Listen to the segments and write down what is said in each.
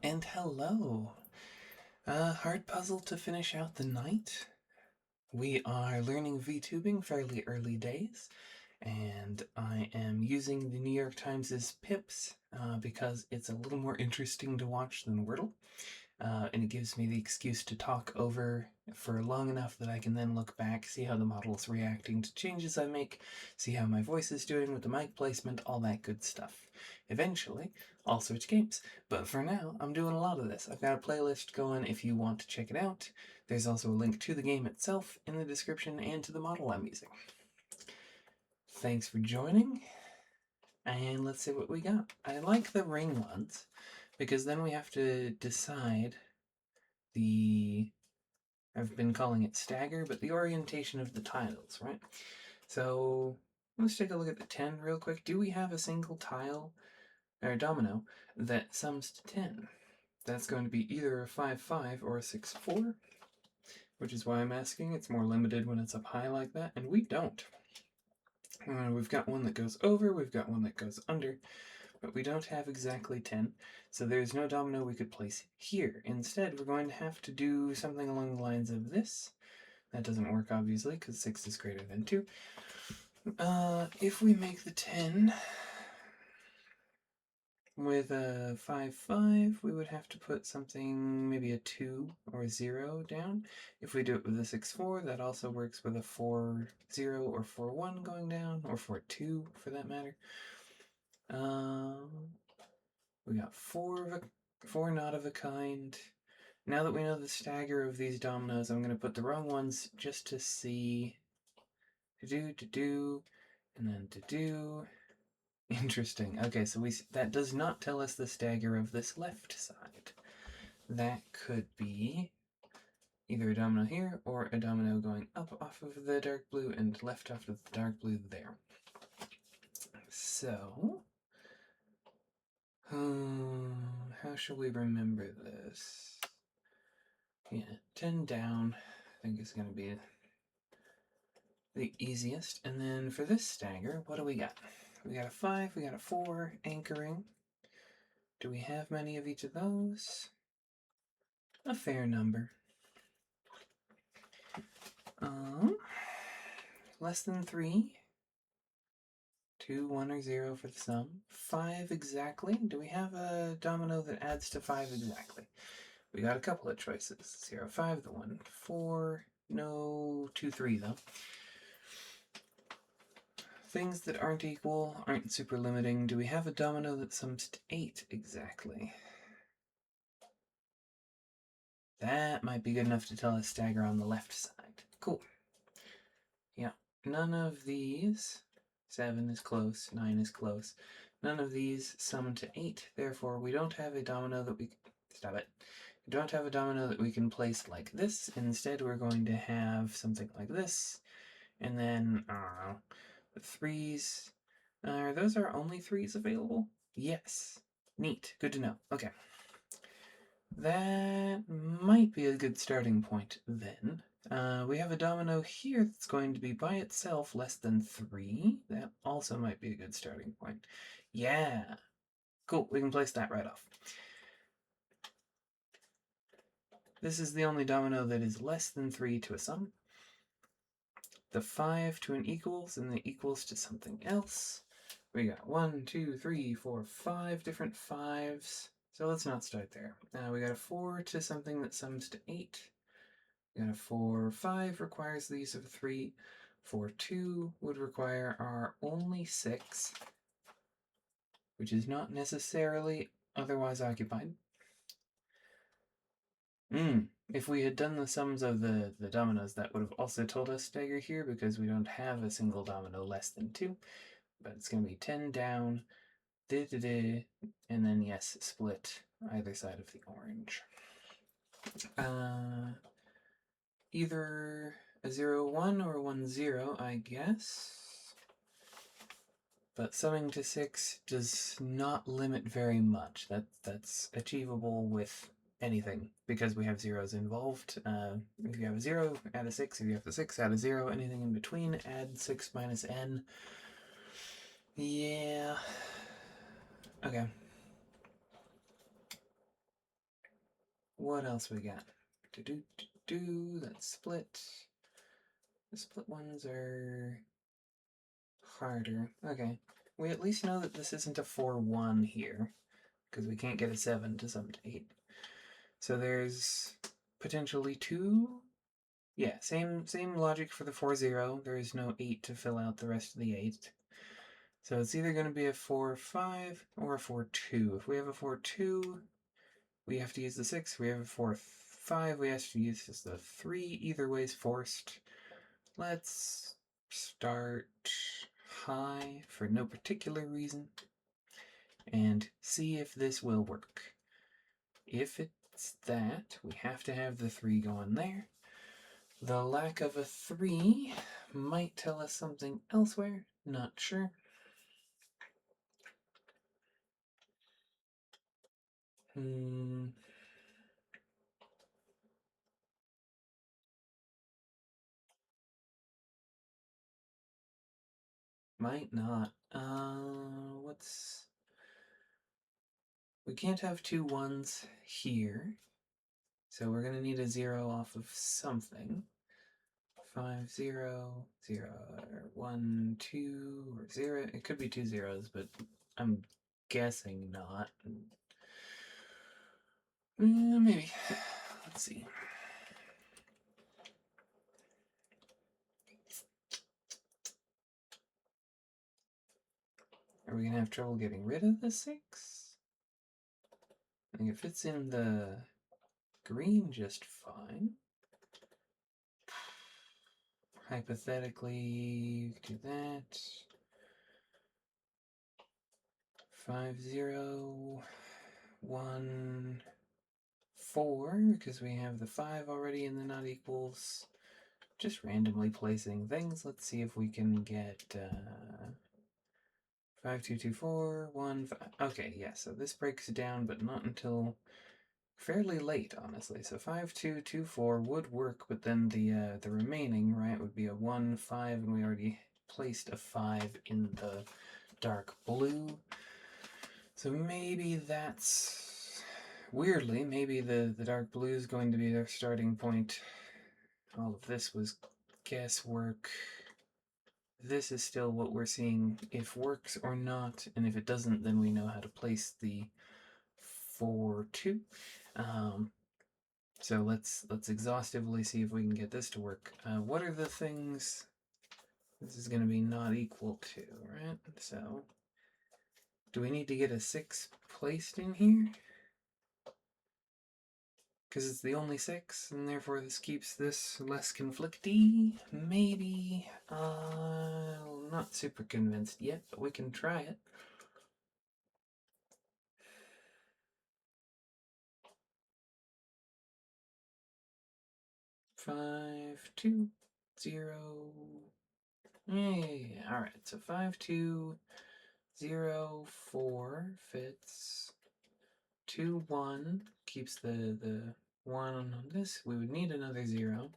And hello! Hard puzzle to finish out the night. We are learning VTubing fairly early days, and I am using the New York Times' Pips because it's a little more interesting to watch than Wordle, and it gives me the excuse to talk over for long enough that I can then look back, see how the model is reacting to changes I make, see how my voice is doing with the mic placement, all that good stuff. Eventually, I'll switch games, but for now, I'm doing a lot of this. I've got a playlist going if you want to check it out. There's also a link to the game itself in the description and to the model I'm using. Thanks for joining, and let's see what we got. I like the ring ones, because then we have to decide I've been calling it stagger, but the orientation of the tiles, right? So let's take a look at the 10 real quick. Do we have a single tile, or domino, that sums to 10? That's going to be either a 5-5 or a 6-4, which is why I'm asking. It's more limited when it's up high like that, and we don't. We've got one that goes over, we've got one that goes under, but we don't have exactly 10, so there's no domino we could place here. Instead, we're going to have to do something along the lines of this. That doesn't work, obviously, because 6 is greater than 2. If we make the 10 with a 5-5, we would have to put something, maybe a 2 or a 0 down. If we do it with a 6-4, that also works with a 4-0 or 4-1 going down, or 4-2 for that matter. We got 4 not of a kind. Now that we know the stagger of these dominoes, I'm going to put the wrong ones just to see. To-do, and then to-do. Interesting. Okay, so that does not tell us the stagger of this left side. That could be either a domino here or a domino going up off of the dark blue and left off of the dark blue there. So, how shall we remember this? Yeah, 10 down, I think is going to be the easiest. And then for this stagger, what do we got? We got a 5, we got a 4, anchoring. Do we have many of each of those? A fair number. Less than 3. 2, 1, or 0 for the sum. 5 exactly. Do we have a domino that adds to 5 exactly? We got a couple of choices. 0, 5, the 1, 4. No, 2, 3 though. Things that aren't equal aren't super limiting. Do we have a domino that sums to 8 exactly? That might be good enough to tell us stagger on the left side. Cool. Yeah, none of these, 7 is close, 9 is close, none of these sum to 8, therefore we don't have a domino that we don't have a domino that we can place like this. Instead, we're going to have something like this, and then, I don't know, the 3s. Are those our only 3s available? Yes. Neat. Good to know. Okay. That might be a good starting point then. We have a domino here that's going to be by itself less than 3. That also might be a good starting point. Yeah. Cool, we can place that right off. This is the only domino that is less than 3 to a sum. The 5 to an equals, and the equals to something else. We got 1, 2, 3, 4, 5 different 5s. So let's not start there. We got a 4 to something that sums to 8. We got a 4, 5 requires these of 3. 4, 2 would require our only 6, which is not necessarily otherwise occupied. If we had done the sums of the dominoes, that would have also told us stagger here, because we don't have a single domino less than 2. But it's going to be 10 down, and then yes, split either side of the orange. Either a 0, 1 or 1, 0, I guess. But summing to 6 does not limit very much. That's achievable with anything, because we have zeros involved. If you have a 0, add a 6. If you have a 6, add a 0. Anything in between, add 6 minus n. Yeah. Okay. what else we got? Let's split. The split ones are harder. Okay. We at least know that this isn't a 4-1 here, because we can't get a 7 to sum to 8. So there's potentially 2. Yeah, same logic for the 4-0. There is no 8 to fill out the rest of the 8. So it's either going to be a 4-5 or a 4-2. If we have a 4-2, we have to use the 6. We have a 4-5, we have to use the 3. Either way is forced. Let's start high for no particular reason and see if this will work. If it's that, we have to have the 3 going there. The lack of a 3 might tell us something elsewhere, not sure. Might not. We can't have 2 1s here, so we're gonna need a 0 off of something. 5 0 0 or 1 2 or 0. It could be 2 zeros, but I'm guessing not. Maybe. Let's see. Are we gonna have trouble getting rid of the 6? I think it fits in the green just fine. Hypothetically, we could do that. 5 0 1 4, because we have the 5 already in the not equals. Just randomly placing things. Let's see if we can get 5 2 2 4 1 5. Okay, yeah, so this breaks down, but not until fairly late, honestly. So 5 2 2 4 would work, but then the remaining, right, would be a 1 5, and we already placed a 5 in the dark blue. So maybe that's, weirdly, maybe the dark blue is going to be their starting point. All of this was guesswork. This is still what we're seeing if works or not, and if it doesn't, then we know how to place the 4-2. So let's exhaustively see if we can get this to work. What are the things this is going to be not equal to, right? So do we need to get a 6 placed in here? Because it's the only 6, and therefore this keeps this less conflicty? Maybe. Not super convinced yet, but we can try it. Five, 2, 0. Yeah. All right. So 5 2 0 4 fits. 2 1 keeps the 1 on this. We would need another 0.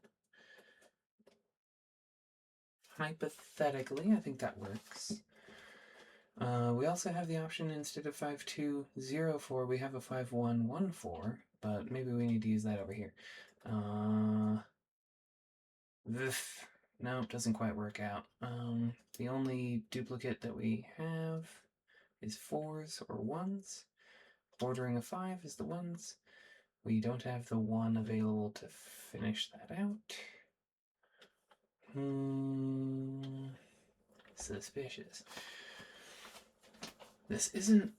Hypothetically, I think that works. We also have the option, instead of 5 2 0 4, we have a 5 1 1 4, but maybe we need to use that over here. No, it doesn't quite work out. The only duplicate that we have is 4s or 1s. Bordering a 5 is the 1s. We don't have the 1 available to finish that out. Suspicious. This isn't...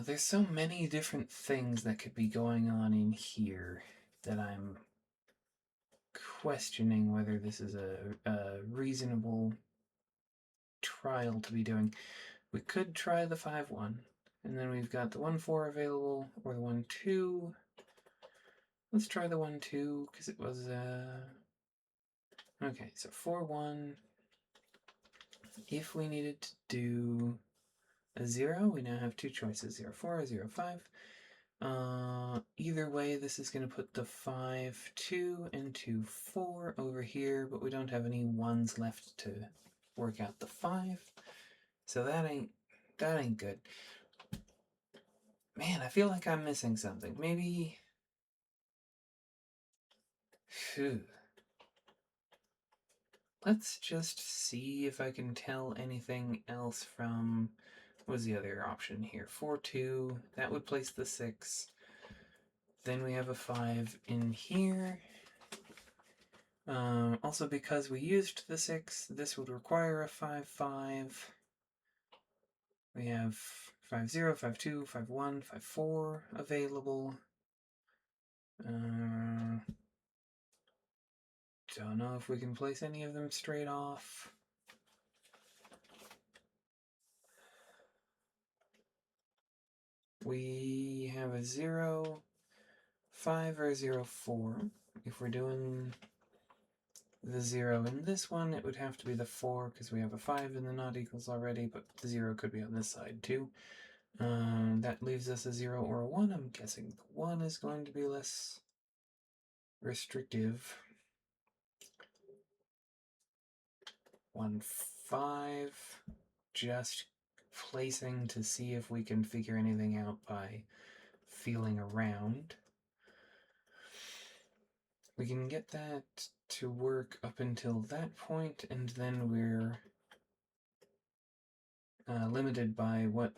there's so many different things that could be going on in here that I'm questioning whether this is a reasonable trial to be doing. We could try the 5-1, and then we've got the 1-4 available, or the 1-2. Let's try the 1-2, because it was, okay, so 4-1. If we needed to do a 0, we now have 2 choices, 0-4 or 0-5. Either way, this is going to put the 5-2 into 4 over here, but we don't have any 1s left to work out the 5. So that ain't good. Man, I feel like I'm missing something. Maybe Phew. Let's just see if I can tell anything else from... What was the other option here? 4, 2. That would place the 6. Then we have a 5 in here. Also, because we used the 6, this would require a 5, 5. We have 5, 0, 5, 2, 5, 1, 5, 4 available. Don't know if we can place any of them straight off. We have a 0, 5, or 0, 4. If we're doing the 0 in this one, it would have to be the 4 because we have a 5 in the not equals already, but the 0 could be on this side too. That leaves us a 0 or a 1. I'm guessing the 1 is going to be less restrictive. 1, 5. Just placing to see if we can figure anything out by feeling around. We can get that to work up until that point, and then we're limited by what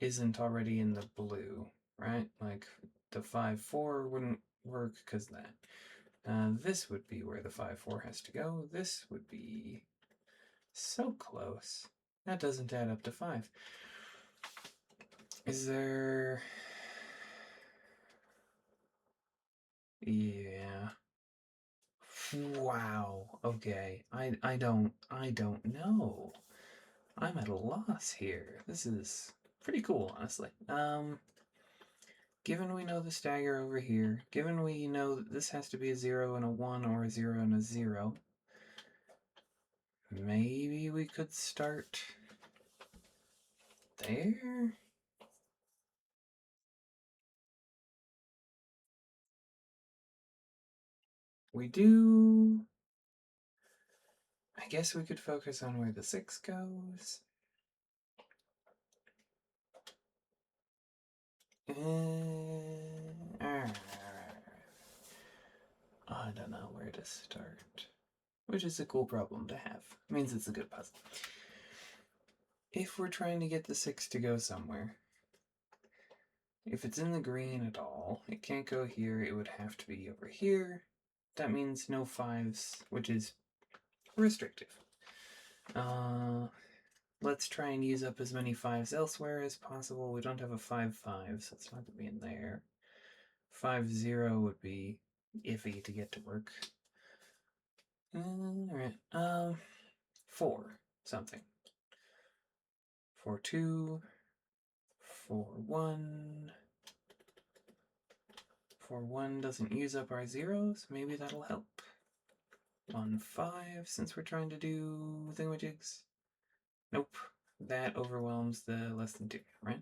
isn't already in the blue, right? Like the 5, 4 wouldn't work because that. This would be where the 5, 4 has to go. This would be so close. That doesn't add up to 5. Is there... Yeah. Wow. Okay. I don't know. I'm at a loss here. This is pretty cool, honestly. Given we know the stagger over here, given we know that this has to be a 0 and a 1 or a 0 and a 0, maybe we could start there? We do... I guess we could focus on where the 6 goes. I don't know where to start. Which is a cool problem to have. It means it's a good puzzle. If we're trying to get the 6 to go somewhere, if it's in the green at all, it can't go here, it would have to be over here. That means no 5s, which is restrictive. Let's try and use up as many 5s elsewhere as possible. We don't have a 5, 5, so it's not going to be in there. 5, 0 would be iffy to get to work. Alright, 4 something. 4, 2, 4, 1. 4, 1 doesn't use up our zeros. Maybe that'll help. 1, 5, since we're trying to do thingamajigs. Nope. That overwhelms the less than 2, right?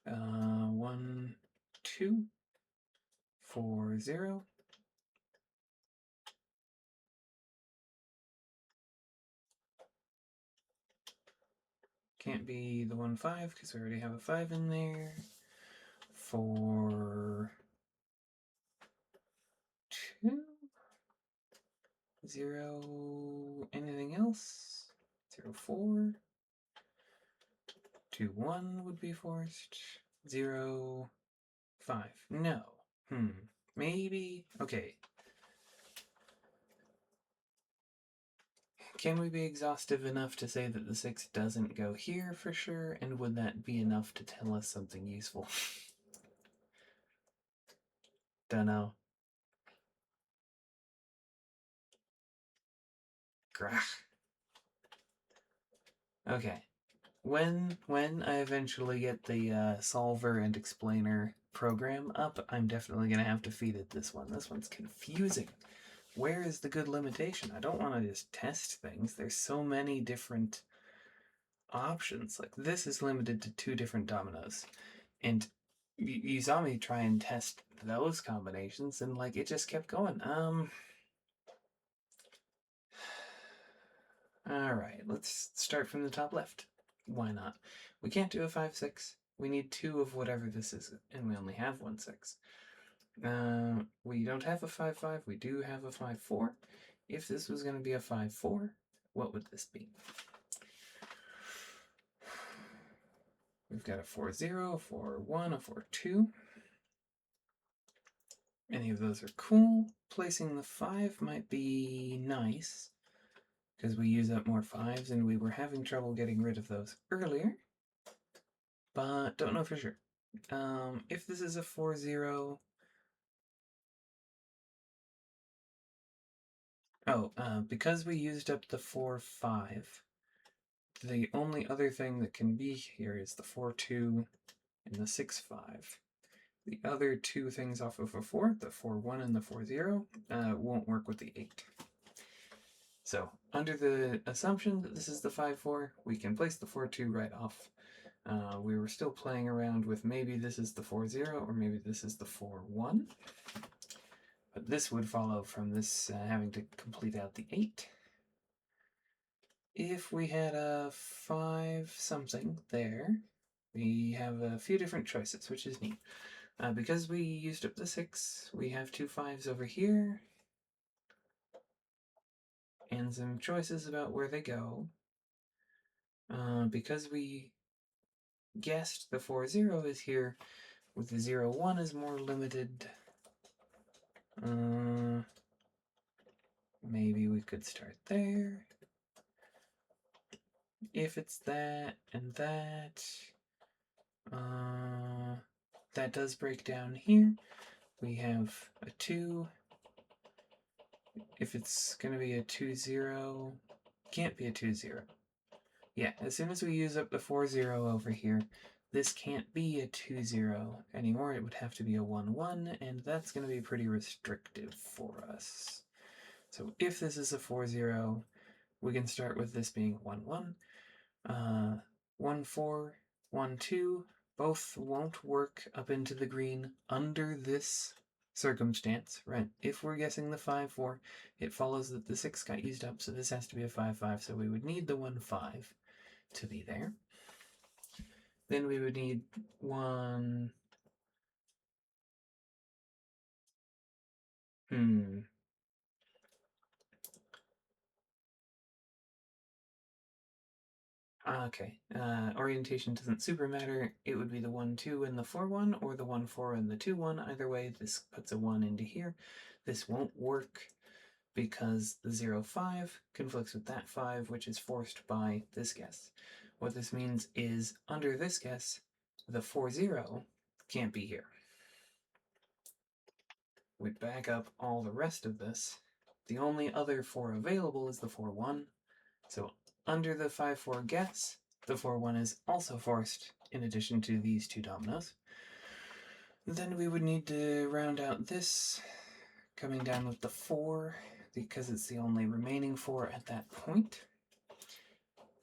1, 2, 4, 0. Can't be the 1, 5 because we already have a 5 in there. 4, 2, 0, anything else? 0, 4. 2, 1 would be forced. 0, 5. No. Maybe. Okay. Can we be exhaustive enough to say that the 6 doesn't go here for sure? And would that be enough to tell us something useful? Dunno. Grah. Okay. When I eventually get the solver and explainer program up, I'm definitely going to have to feed it this one. This one's confusing. Where is the good limitation? I don't want to just test things. There's so many different options. Like, this is limited to 2 different dominoes. And you saw me try and test those combinations, and, like, it just kept going. Alright, let's start from the top left. Why not? We can't do a 5, 6. We need 2 of whatever this is, and we only have 1, 6. We don't have a 5-5, we do have a 5-4. If this was going to be a 5-4, what would this be? We've got a 4-0, a 4-1, a 4-2. Any of those are cool. Placing the 5 might be nice, because we use up more 5s, and we were having trouble getting rid of those earlier. But don't know for sure. If this is a 4-0... because we used up the 4-5, the only other thing that can be here is the 4-2 and the 6-5. The other two things off of a 4, the 4-1 and the 4-0, won't work with the 8. So, under the assumption that this is the 5-4, we can place the 4-2 right off. We were still playing around with maybe this is the 4-0 or maybe this is the 4-1. But this would follow from this having to complete out the 8. If we had a 5-something there, we have a few different choices, which is neat. Because we used up the 6, we have 2 5s over here, and some choices about where they go. Because we guessed the 4-0 is here, with the 0-1 is more limited. Maybe we could start there. If it's that and that, that does break down here. We have a 2. If it's going to be a 2-0, can't be a 2-0. Yeah, as soon as we use up the 4-0 over here, this can't be a 2-0 anymore. It would have to be a 1-1, and that's going to be pretty restrictive for us. So if this is a 4-0, we can start with this being 1-1. 1-4, 1-2, both won't work up into the green under this circumstance, right? If we're guessing the 5-4, it follows that the 6 got used up, so this has to be a 5-5, so we would need the 1-5 to be there. Then we would need 1... Okay, orientation doesn't super matter. It would be the 1-2 and the 4-1, or the 1-4 and the 2-1. Either way, this puts a 1 into here. This won't work because the 0-5 conflicts with that 5, which is forced by this guess. What this means is, under this guess, the 4-0 can't be here. We back up all the rest of this. The only other 4 available is the 4-1. So under the 5-4 guess, the 4-1 is also forced in addition to these 2 dominoes. Then we would need to round out this, coming down with the 4, because it's the only remaining 4 at that point.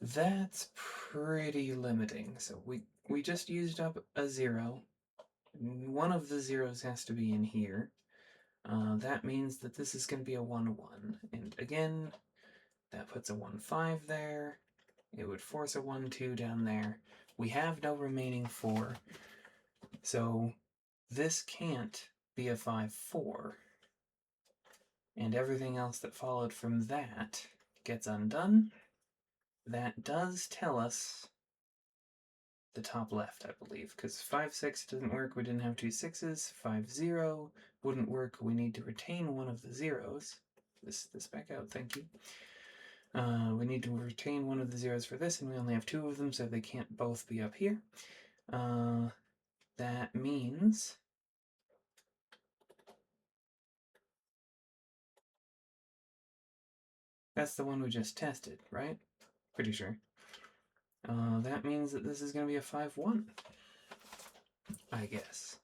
That's pretty limiting. So we just used up a 0. One of the zeros has to be in here. That means that this is going to be a 1-1. And again, that puts a 1-5 there. It would force a 1-2 down there. We have no remaining 4. So this can't be a 5-4. And everything else that followed from that gets undone. That does tell us the top left, I believe, because 5-6 doesn't work. We didn't have 2 6s. 5-0 wouldn't work. We need to retain one of the zeros. This back out, thank you. We need to retain one of the zeros for this, and we only have 2 of them, so they can't both be up here. That means that's the one we just tested, right? Pretty sure. That means that this is going to be a 5-1, I guess.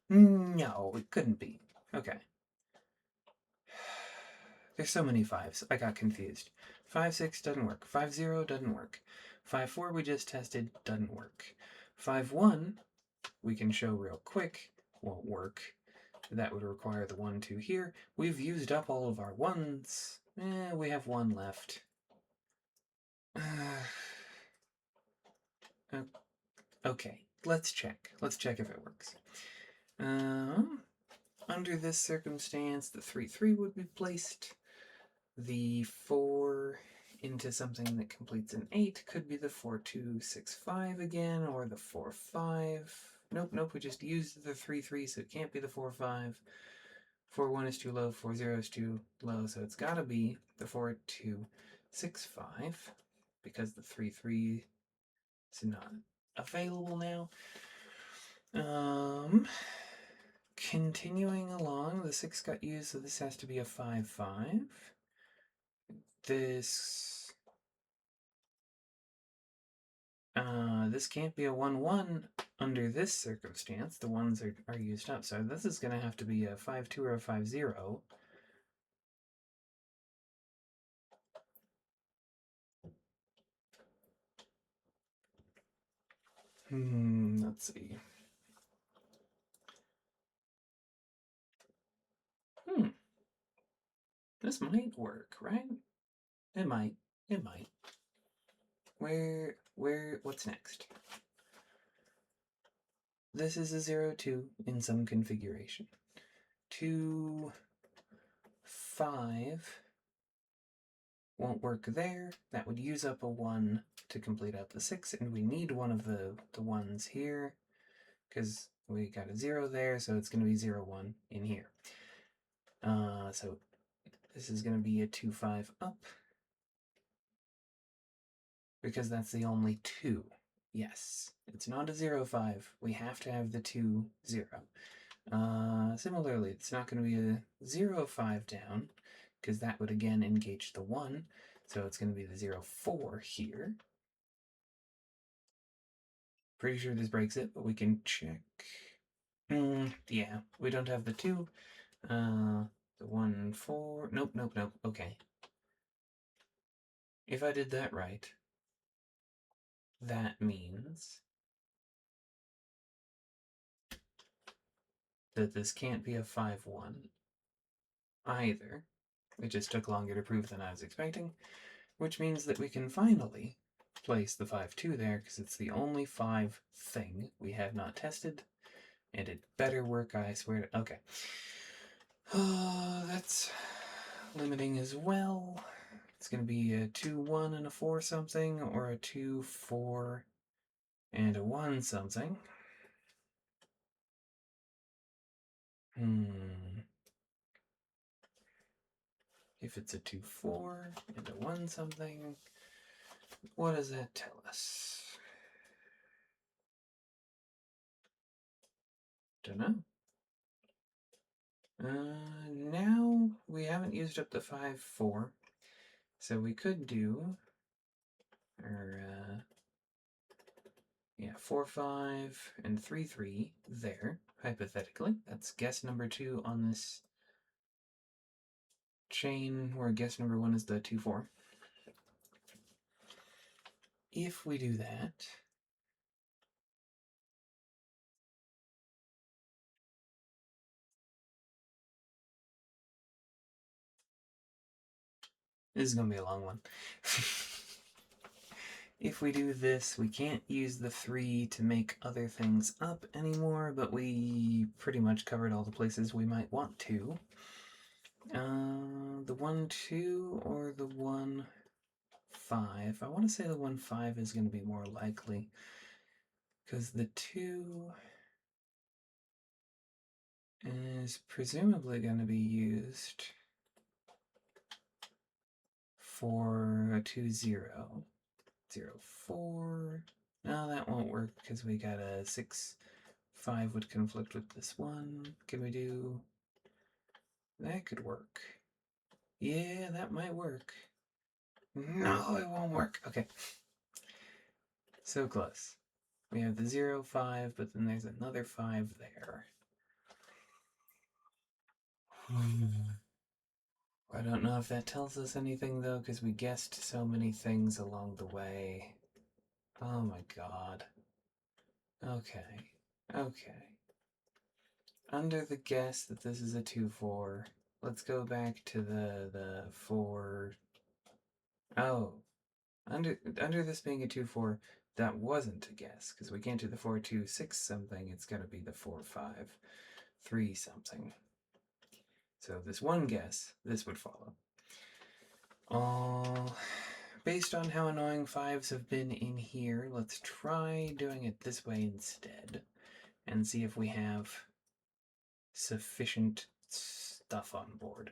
No, it couldn't be. Okay. There's so many 5s. I got confused. 5-6 doesn't work. 5-0 doesn't work. 5-4 we just tested doesn't work. 5-1 we can show real quick won't work. That would require the 1-2 here. We've used up all of our 1s. We have 1 left. Okay, let's check. Let's check if it works. under this circumstance, the 3-3 would be placed. The 4 into something that completes an 8 could be the 4-2-6-5 again, or the 4-5. Nope, we just used the 3-3, so it can't be the 4-5. 4-1 is too low, 4-0 is too low, so it's gotta be the 4-2-6-5, because the 3-3 is not available now. Continuing along, the 6 got used, so this has to be a 5-5. This can't be a 1-1 under this circumstance. The 1s are used up, so this is going to have to be a 5-2 or a 5-0. Let's see. This might work, right? It might. What's next? This is a 0-2 in some configuration. 2-5 won't work there. That would use up a 1 to complete out the 6, and we need one of the 1s here, because we got a 0 there, so it's going to be 0-1 in here. So this is going to be a 2-5 up, because that's the only 2. Yes, it's not a 0-5. We have to have the 2-0. Similarly, it's not going to be a 0-5 down, because that would again engage the 1, so it's going to be the 0-4 here. Pretty sure this breaks it, but we can check. Yeah, we don't have the 2. The 1-4. Nope. Okay. If I did that right, that means that this can't be a 5-1 either. It just took longer to prove than I was expecting, which means that we can finally place the 5-2 there, because it's the only 5 thing we have not tested, and it better work, I swear to. Okay. That's limiting as well. It's going to be a 2-1 and a 4 something, or a 2-4 and a 1 something. If it's a 2-4 and a 1 something, what does that tell us? Dunno. Now we haven't used up the 5-4, so we could do our 4-5 and 3-3 there, hypothetically. That's guess number 2 on this chain, where guess number 1 is the 2-4. If we do that, this is going to be a long one. If we do this, we can't use the 3 to make other things up anymore, but we pretty much covered all the places we might want to. The 1-2 or the 1-5. I want to say the 1-5 is going to be more likely, because the 2 is presumably going to be used for a 2-0. 0-4. No, that won't work, because we got a 6-5 would conflict with this 1. Can we do... That could work. Yeah, that might work. No, it won't work. Okay. So close. We have the 0-5, but then there's another 5 there. I don't know if that tells us anything, though, because we guessed so many things along the way. Oh my god. Okay. Under the guess that this is a 2-4, let's go back to the 4. Oh. Under this being a 2-4, that wasn't a guess, because we can't do the 4-2-6 something. It's got to be the 4-5-3 something. So this one guess, this would follow. Based on how annoying 5s have been in here, let's try doing it this way instead and see if we have sufficient stuff on board.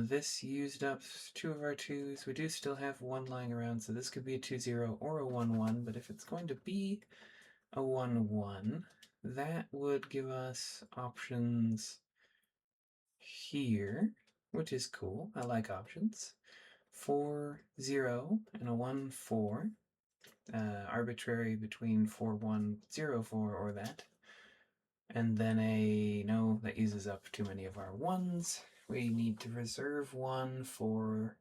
This used up 2 of our 2s. We do still have 1 lying around, so this could be a 2-0 or a 1-1, but if it's going to be a 1-1, that would give us options here, which is cool. I like options. 4-0 and a 1-4. Arbitrary between 4-1-0-4 or that. And then no, that uses up too many of our 1s. We need to reserve 1 for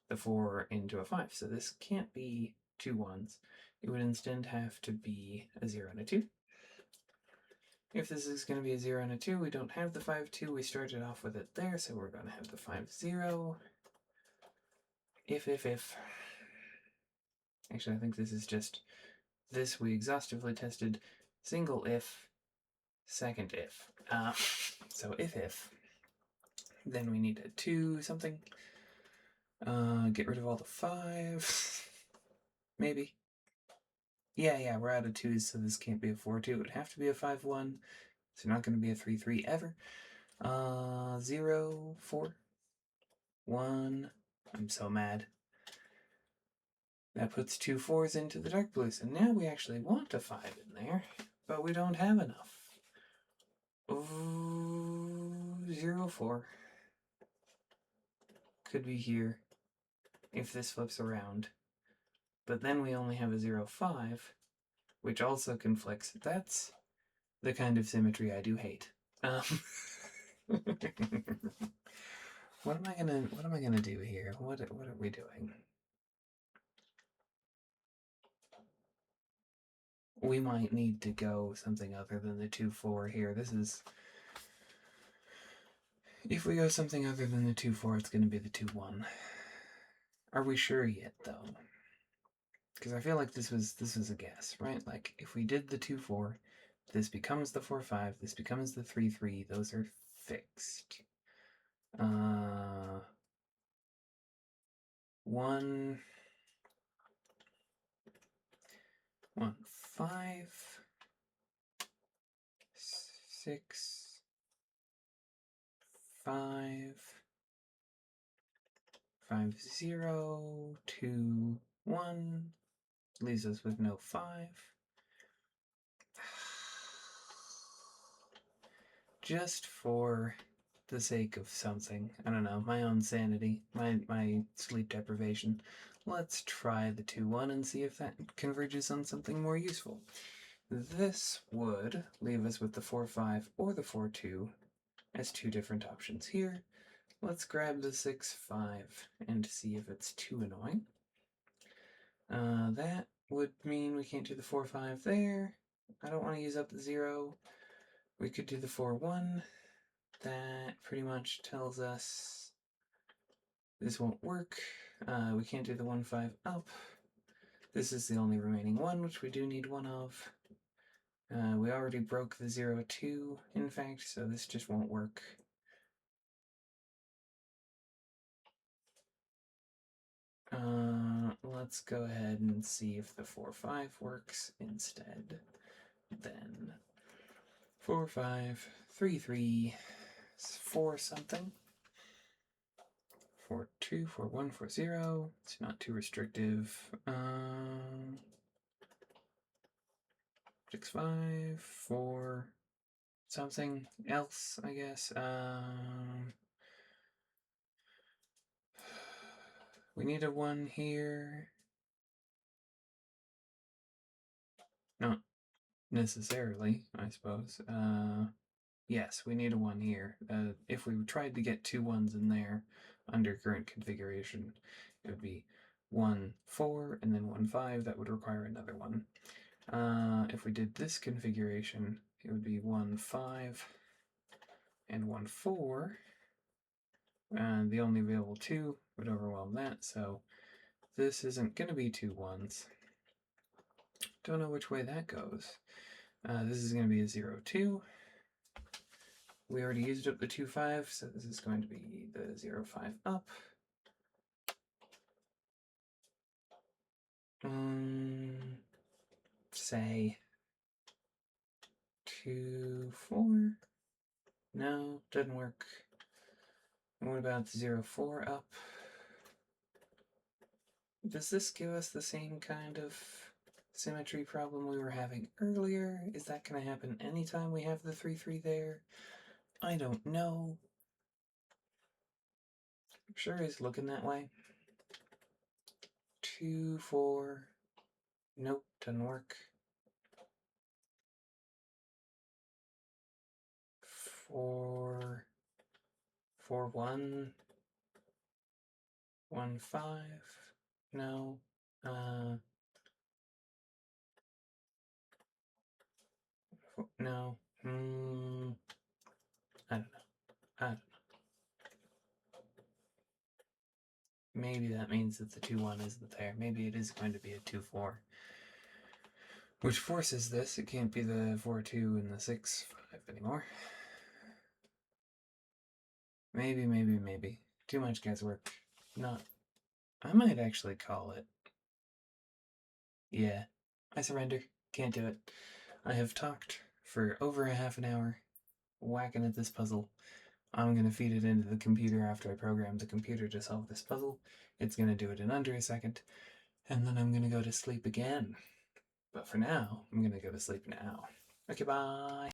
the 4 into a 5. So this can't be 2 1s. It would instead have to be a 0 and a 2. If this is going to be a 0 and a 2, we don't have the 5-2. We started off with it there, so we're going to have the 5-0. If. Actually, I think this is just this. We exhaustively tested single if, second if. So if, then we need a 2 something. Get rid of all the 5s. Maybe. Yeah, we're out of 2s, so this can't be a 4-2. It would have to be a 5-1. So not going to be a 3-3 ever. 0, 4, 1. I'm so mad. That puts 2 4s into the dark blues, and now we actually want a 5 in there, but we don't have enough. Ooh, 0, 4. Could be here if this flips around. But then we only have a 0, 5, which also conflicts. That's the kind of symmetry I do hate. What am I gonna do here? What are we doing? We might need to go something other than the 2-4 here. This is... If we go something other than the 2-4, it's going to be the 2-1. Are we sure yet, though? Because I feel like this was a guess, right? Like, if we did the 2-4, this becomes the 4-5, this becomes the 3-3, those are fixed. 1, 5, 6, 5, 5-0, 2-1, leaves us with no 5. Just for the sake of something, I don't know, my own sanity, my sleep deprivation, let's try the 2-1 and see if that converges on something more useful. This would leave us with the 4-5 or the 4-2 as 2 different options here. Let's grab the 6-5 and see if it's too annoying. That would mean we can't do the 4-5 there. I don't want to use up the 0. We could do the 4-1. That pretty much tells us this won't work. We can't do the 1-5 up. This is the only remaining one, which we do need 1 of. We already broke the 0-2, in fact, so this just won't work. Let's go ahead and see if the 4-5 works instead. Then 4-5, 3-3, 4 something. 4-2, 4-1, 4-0. It's not too restrictive. 6-5, 4 something else, I guess. We need a 1 here. Not necessarily, I suppose. Yes, we need a 1 here. If we tried to get 2 1s in there under current configuration, it would be 1-4 and then 1-5. That would require another 1. If we did this configuration, it would be 1-5 and 1-4. And the only available 2 would overwhelm that, so this isn't going to be 2 1s. Don't know which way that goes. This is going to be a 0-2. We already used up the 2, 5, so this is going to be the 0, 5 up. Say 2, 4. No, doesn't work. What about 0, 4 up? Does this give us the same kind of symmetry problem we were having earlier? Is that going to happen anytime we have the 3, 3 there? I don't know. Sure is looking that way. 2, 4. Nope, doesn't work. 4, 4, 1. 1, 5. No. No. I don't know. Maybe that means that the 2, 1 isn't there. Maybe it is going to be a 2, 4. Which forces this. It can't be the 4, 2 and the 6, 5 anymore. Maybe. Too much guesswork. Not. I might actually call it. Yeah. I surrender. Can't do it. I have talked for over a half an hour whacking at this puzzle. I'm going to feed it into the computer after I program the computer to solve this puzzle. It's going to do it in under a second. And then I'm going to go to sleep again. But for now, I'm going to go to sleep now. Okay, bye.